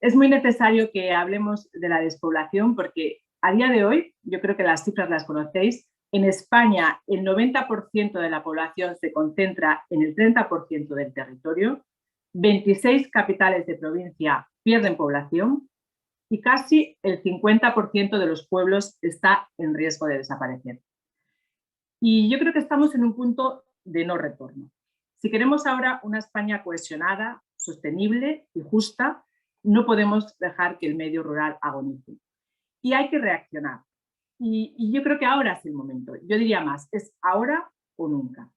Es muy necesario que hablemos de la despoblación porque a día de hoy, yo creo que las cifras las conocéis, en España el 90% de la población se concentra en el 30% del territorio, 26 capitales de provincia pierden población y casi el 50% de los pueblos está en riesgo de desaparecer. Y yo creo que estamos en un punto de no retorno. Si queremos ahora una España cohesionada, sostenible y justa, no podemos dejar que el medio rural agonice. Y hay que reaccionar. Y yo creo que ahora es el momento. Yo diría más, es ahora o nunca.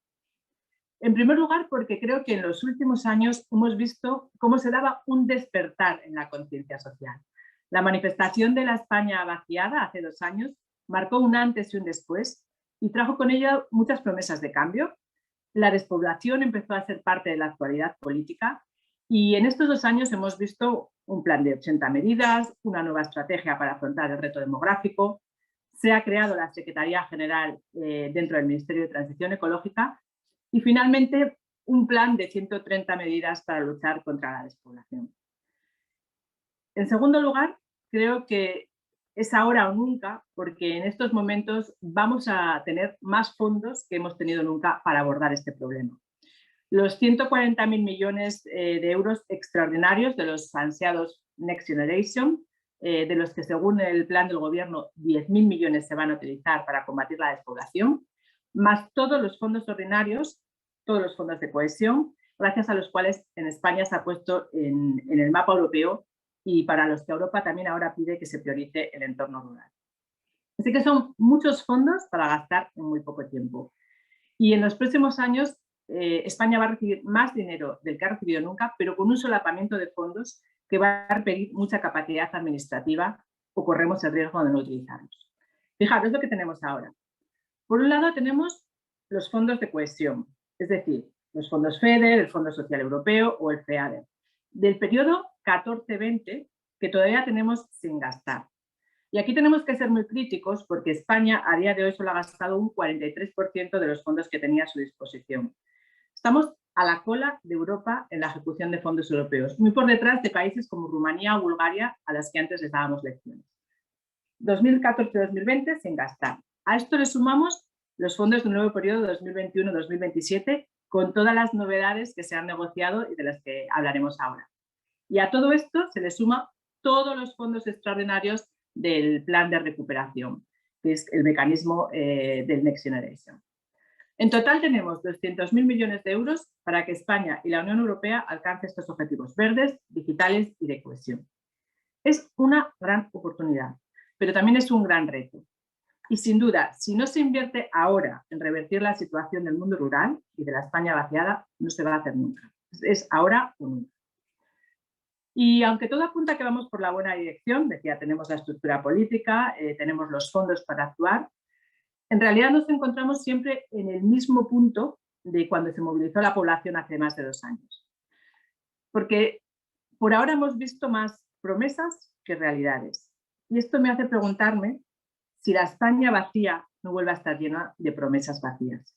En primer lugar, porque creo que en los últimos años hemos visto cómo se daba un despertar en la conciencia social. La manifestación de la España vaciada hace 2 años marcó un antes y un después y trajo con ella muchas promesas de cambio. La despoblación empezó a ser parte de la actualidad política y en estos 2 años hemos visto un plan de 80 medidas, una nueva estrategia para afrontar el reto demográfico, se ha creado la Secretaría General dentro del Ministerio de Transición Ecológica y finalmente un plan de 130 medidas para luchar contra la despoblación. En segundo lugar, creo que es ahora o nunca, porque en estos momentos vamos a tener más fondos que hemos tenido nunca para abordar este problema. Los 140.000 millones de euros extraordinarios de los ansiados Next Generation, de los que según el plan del gobierno 10.000 millones se van a utilizar para combatir la despoblación, más todos los fondos ordinarios, todos los fondos de cohesión, gracias a los cuales en España se ha puesto en el mapa europeo y para los que Europa también ahora pide que se priorice el entorno rural. Así que son muchos fondos para gastar en muy poco tiempo. Y en los próximos años España va a recibir más dinero del que ha recibido nunca, pero con un solapamiento de fondos que va a requerir mucha capacidad administrativa o corremos el riesgo de no utilizarlos. Fijaros lo que tenemos ahora. Por un lado tenemos los fondos de cohesión, es decir, los fondos FEDER, el Fondo Social Europeo o el FEADER, del periodo 14-20 que todavía tenemos sin gastar. Y aquí tenemos que ser muy críticos porque España a día de hoy solo ha gastado un 43% de los fondos que tenía a su disposición. Estamos a la cola de Europa en la ejecución de fondos europeos, muy por detrás de países como Rumanía o Bulgaria, a las que antes les dábamos lecciones. 2014-2020 sin gastar. A esto le sumamos los fondos del nuevo periodo 2021-2027 con todas las novedades que se han negociado y de las que hablaremos ahora. Y a todo esto se le suma todos los fondos extraordinarios del plan de recuperación, que es el mecanismo del Next Generation. En total tenemos 200.000 millones de euros para que España y la Unión Europea alcancen estos objetivos verdes, digitales y de cohesión. Es una gran oportunidad, pero también es un gran reto. Y sin duda, si no se invierte ahora en revertir la situación del mundo rural y de la España vaciada, no se va a hacer nunca. Es ahora o nunca. Y aunque todo apunta que vamos por la buena dirección, decía, tenemos la estructura política, tenemos los fondos para actuar, en realidad nos encontramos siempre en el mismo punto de cuando se movilizó la población hace más de 2 años. Porque por ahora hemos visto más promesas que realidades. Y esto me hace preguntarme si la España vacía no vuelve a estar llena de promesas vacías.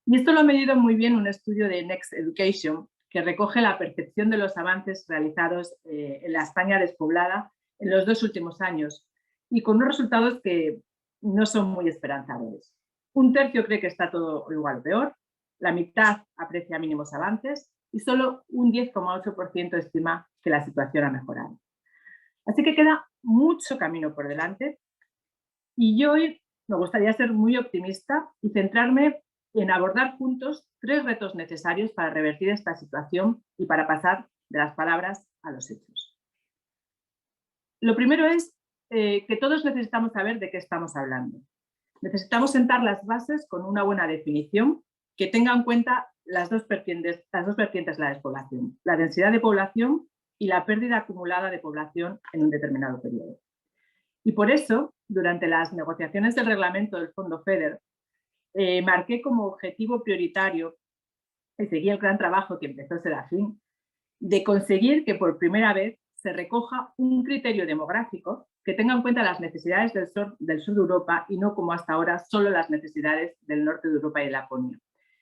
Y esto lo ha medido muy bien un estudio de Next Education que recoge la percepción de los avances realizados en la España despoblada en los 2 últimos años y con unos resultados que no son muy esperanzadores. 1/3 cree que está todo igual o peor, la mitad aprecia mínimos avances y solo un 10,8% estima que la situación ha mejorado. Así que queda mucho camino por delante y yo hoy me gustaría ser muy optimista y centrarme en abordar juntos 3 retos necesarios para revertir esta situación y para pasar de las palabras a los hechos. Lo primero es que todos necesitamos saber de qué estamos hablando. Necesitamos sentar las bases con una buena definición que tenga en cuenta las dos vertientes de la despoblación, la densidad de población y la pérdida acumulada de población en un determinado periodo. Y por eso, durante las negociaciones del reglamento del Fondo FEDER, marqué como objetivo prioritario, y seguí el gran trabajo que empezó Serafín, de conseguir que por primera vez se recoja un criterio demográfico que tenga en cuenta las necesidades del sur de Europa y no como hasta ahora solo las necesidades del norte de Europa y de Laponia.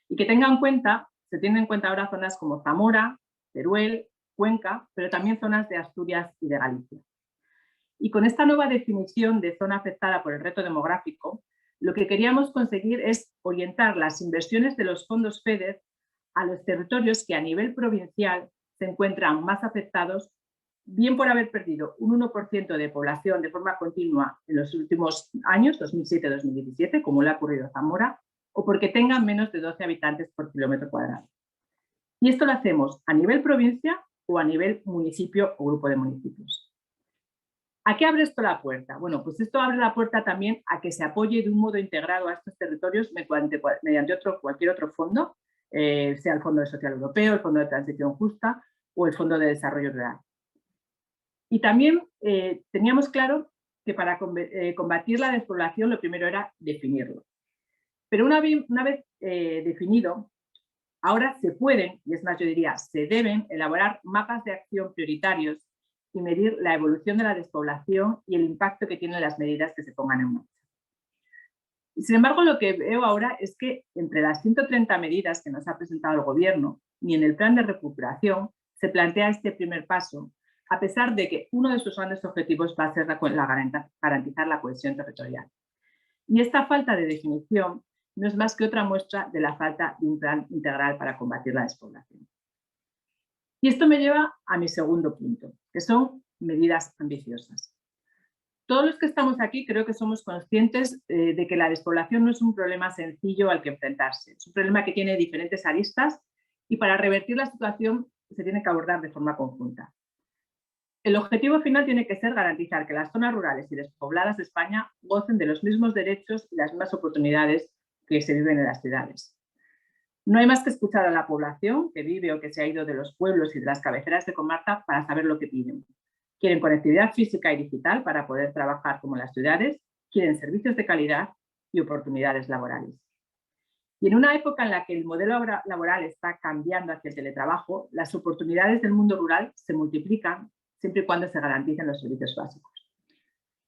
Y que se tienen en cuenta ahora zonas como Zamora, Teruel, Cuenca, pero también zonas de Asturias y de Galicia. Y con esta nueva definición de zona afectada por el reto demográfico, lo que queríamos conseguir es orientar las inversiones de los fondos FEDER a los territorios que a nivel provincial se encuentran más afectados, bien por haber perdido un 1% de población de forma continua en los últimos años, 2007-2017, como le ha ocurrido a Zamora, o porque tengan menos de 12 habitantes por kilómetro cuadrado. Y esto lo hacemos a nivel provincia o a nivel municipio o grupo de municipios. ¿A qué abre esto la puerta? Bueno, pues esto abre la puerta también a que se apoye de un modo integrado a estos territorios mediante cualquier otro fondo, sea el Fondo Social Europeo, el Fondo de Transición Justa o el Fondo de Desarrollo Rural. Y también teníamos claro que para combatir la despoblación lo primero era definirlo. Pero una vez definido, ahora se pueden, y es más, yo diría, se deben elaborar mapas de acción prioritarios y medir la evolución de la despoblación y el impacto que tienen las medidas que se pongan en marcha. Sin embargo, lo que veo ahora es que entre las 130 medidas que nos ha presentado el Gobierno, ni en el plan de recuperación se plantea este primer paso, a pesar de que uno de sus grandes objetivos va a ser garantizar la cohesión territorial. Y esta falta de definición no es más que otra muestra de la falta de un plan integral para combatir la despoblación. Y esto me lleva a mi segundo punto, que son medidas ambiciosas. Todos los que estamos aquí creo que somos conscientes de que la despoblación no es un problema sencillo al que enfrentarse. Es un problema que tiene diferentes aristas y para revertir la situación se tiene que abordar de forma conjunta. El objetivo final tiene que ser garantizar que las zonas rurales y despobladas de España gocen de los mismos derechos y las mismas oportunidades que se viven en las ciudades. No hay más que escuchar a la población que vive o que se ha ido de los pueblos y de las cabeceras de comarca para saber lo que piden. Quieren conectividad física y digital para poder trabajar como en las ciudades, quieren servicios de calidad y oportunidades laborales. Y en una época en la que el modelo laboral está cambiando hacia el teletrabajo, las oportunidades del mundo rural se multiplican siempre y cuando se garanticen los servicios básicos.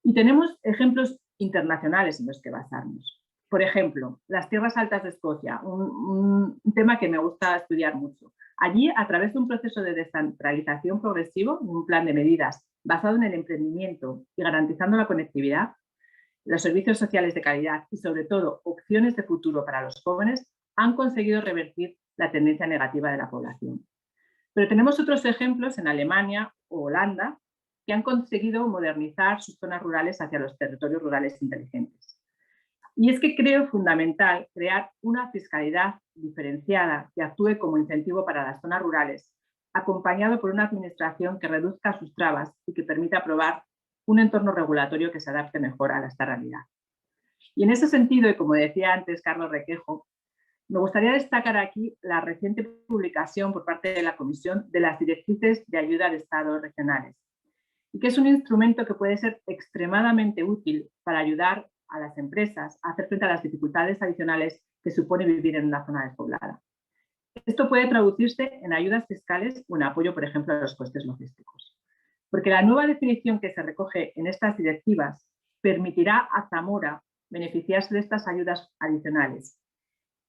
Y tenemos ejemplos internacionales en los que basarnos. Por ejemplo, las tierras altas de Escocia, un tema que me gusta estudiar mucho. Allí, a través de un proceso de descentralización progresivo, un plan de medidas basado en el emprendimiento y garantizando la conectividad, los servicios sociales de calidad y, sobre todo, opciones de futuro para los jóvenes, han conseguido revertir la tendencia negativa de la población. Pero tenemos otros ejemplos en Alemania o Holanda que han conseguido modernizar sus zonas rurales hacia los territorios rurales inteligentes. Y es que creo fundamental crear una fiscalidad diferenciada que actúe como incentivo para las zonas rurales, acompañado por una administración que reduzca sus trabas y que permita aprobar un entorno regulatorio que se adapte mejor a esta realidad. Y en ese sentido, y como decía antes Carlos Requejo, me gustaría destacar aquí la reciente publicación por parte de la Comisión de las Directrices de Ayuda de Estados Regionales, y que es un instrumento que puede ser extremadamente útil para ayudar a las empresas a hacer frente a las dificultades adicionales que supone vivir en una zona despoblada. Esto puede traducirse en ayudas fiscales o en apoyo, por ejemplo, a los costes logísticos. Porque la nueva definición que se recoge en estas directivas permitirá a Zamora beneficiarse de estas ayudas adicionales.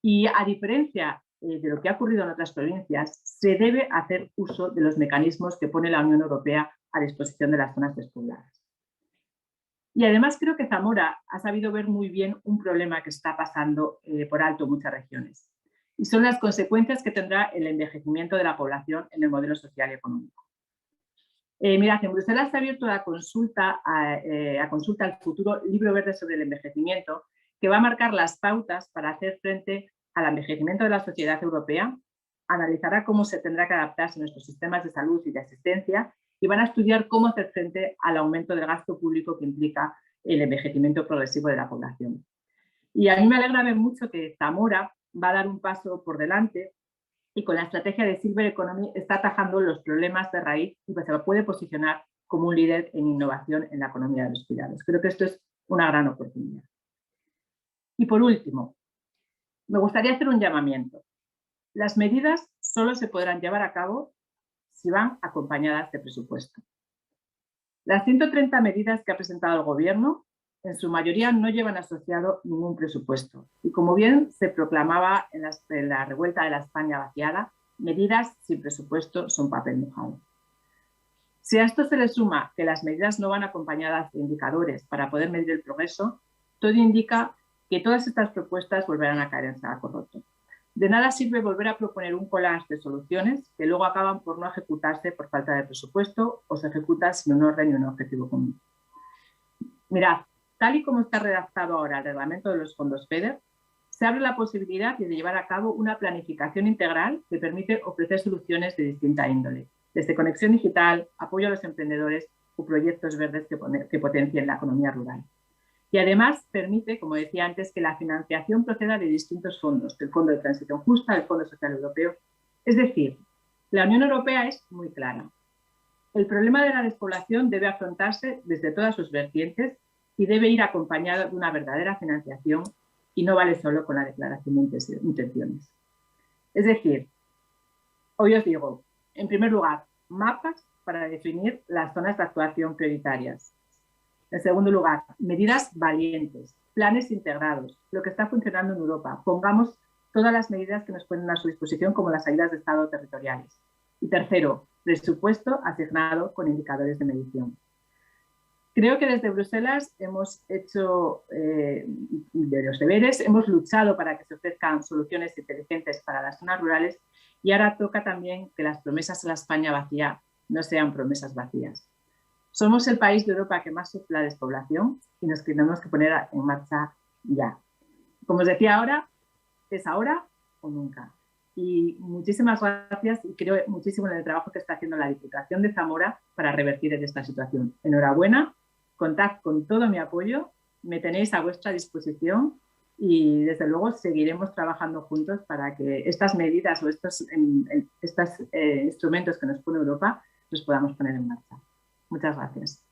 Y a diferencia de lo que ha ocurrido en otras provincias, se debe hacer uso de los mecanismos que pone la Unión Europea a disposición de las zonas despobladas. Y además creo que Zamora ha sabido ver muy bien un problema que está pasando por alto en muchas regiones. Y son las consecuencias que tendrá el envejecimiento de la población en el modelo social y económico. Mirad, en Bruselas se ha abierto la consulta al futuro libro verde sobre el envejecimiento, que va a marcar las pautas para hacer frente al envejecimiento de la sociedad europea, analizará cómo se tendrá que adaptarse nuestros sistemas de salud y de asistencia y van a estudiar cómo hacer frente al aumento del gasto público que implica el envejecimiento progresivo de la población. Y a mí me alegra ver mucho que Zamora va a dar un paso por delante y con la estrategia de Silver Economy está atajando los problemas de raíz y se puede posicionar como un líder en innovación en la economía de los cuidados. Creo que esto es una gran oportunidad. Y por último, me gustaría hacer un llamamiento. Las medidas solo se podrán llevar a cabo si van acompañadas de presupuesto. Las 130 medidas que ha presentado el Gobierno, en su mayoría no llevan asociado ningún presupuesto. Y como bien se proclamaba en la revuelta de la España vaciada, medidas sin presupuesto son papel mojado. Si a esto se le suma que las medidas no van acompañadas de indicadores para poder medir el progreso, todo indica que todas estas propuestas volverán a caer en saco roto. De nada sirve volver a proponer un collage de soluciones que luego acaban por no ejecutarse por falta de presupuesto o se ejecutan sin un orden y un objetivo común. Mirad, tal y como está redactado ahora el reglamento de los fondos FEDER, se abre la posibilidad de llevar a cabo una planificación integral que permite ofrecer soluciones de distinta índole, desde conexión digital, apoyo a los emprendedores o proyectos verdes que potencien la economía rural. Y además permite, como decía antes, que la financiación proceda de distintos fondos, del Fondo de Transición Justa, el Fondo Social Europeo. Es decir, la Unión Europea es muy clara. El problema de la despoblación debe afrontarse desde todas sus vertientes y debe ir acompañado de una verdadera financiación y no vale solo con la declaración de intenciones. Es decir, hoy os digo, en primer lugar, mapas para definir las zonas de actuación prioritarias. En segundo lugar, medidas valientes, planes integrados, lo que está funcionando en Europa. Pongamos todas las medidas que nos ponen a su disposición, como las ayudas de Estado territoriales. Y tercero, presupuesto asignado con indicadores de medición. Creo que desde Bruselas hemos hecho de los deberes, hemos luchado para que se ofrezcan soluciones inteligentes para las zonas rurales y ahora toca también que las promesas a la España vacía no sean promesas vacías. Somos el país de Europa que más sufre la despoblación y nos tenemos que poner en marcha ya. Como os decía ahora, es ahora o nunca. Y muchísimas gracias y creo muchísimo en el trabajo que está haciendo la Diputación de Zamora para revertir esta situación. Enhorabuena, contad con todo mi apoyo, me tenéis a vuestra disposición y desde luego seguiremos trabajando juntos para que estas medidas o estos instrumentos que nos pone Europa los podamos poner en marcha. Muchas gracias.